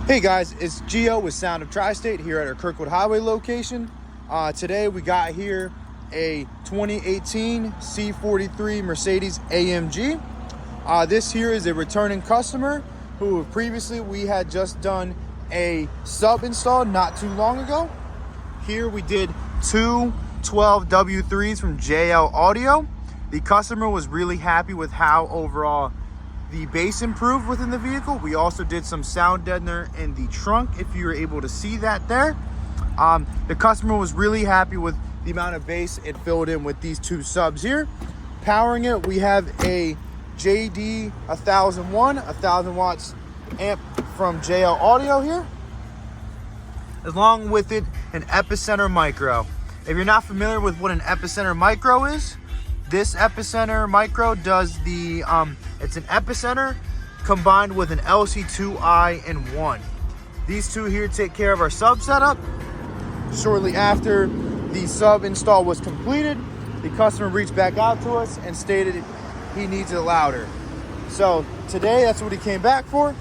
Hey guys, it's Gio with Sound of Tri-State here at our Kirkwood Highway location. Today we got here a 2018 C43 Mercedes AMG. This here is a returning customer who previously we had just done a sub install not too long ago. Here we did two 12 W3s from JL Audio. The customer was really happy with how overall the bass improved within the vehicle. We also did some sound deadener in the trunk, if you were able to see that there. The customer was really happy with the amount of bass it filled in with these two subs here. Powering it, we have a JD 1001, 1000 watts amp from JL Audio here. Along with it, an Epicenter Micro. If you're not familiar with what an Epicenter Micro is, this Epicenter Micro does the, it's an Epicenter combined with an LC2i in one. These two here take care of our sub setup. Shortly after the sub install was completed, the customer reached back out to us and stated he needs it louder. So today, that's what he came back for.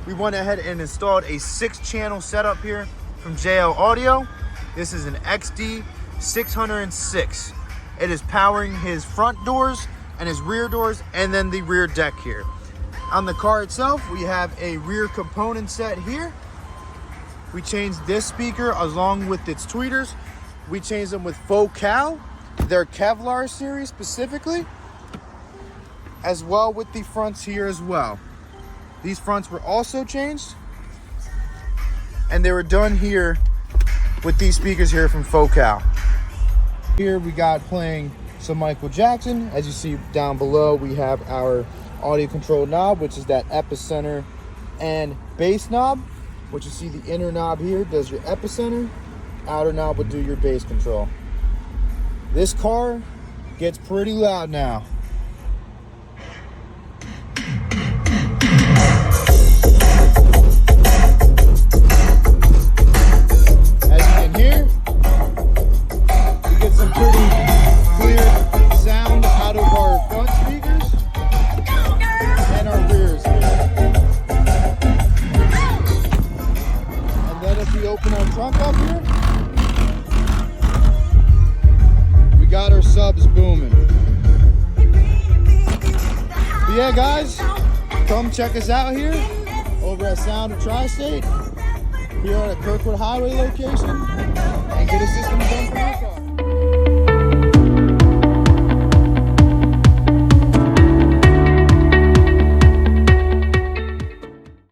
We went ahead and installed a 6-channel setup here from JL Audio. This is an XD 606. It is powering his front doors and his rear doors and then the rear deck here. On the car itself, we have a rear component set here. We changed this speaker along with its tweeters. We changed them with faux cal, their Kevlar series specifically, as well with the fronts here as well. These fronts were also changed, and they were done here with these speakers here from faux cal. Here we got playing some Michael Jackson. As you see down below, we have our audio control knob, which is that Epicenter and bass knob. What you see, the inner knob here does your Epicenter, outer knob will do your bass control. This car gets pretty loud now. Open our trunk up here, we got our subs booming. But yeah guys, come check us out here over at Sound of Tri-State here at a Kirkwood Highway location and get a system done for your car.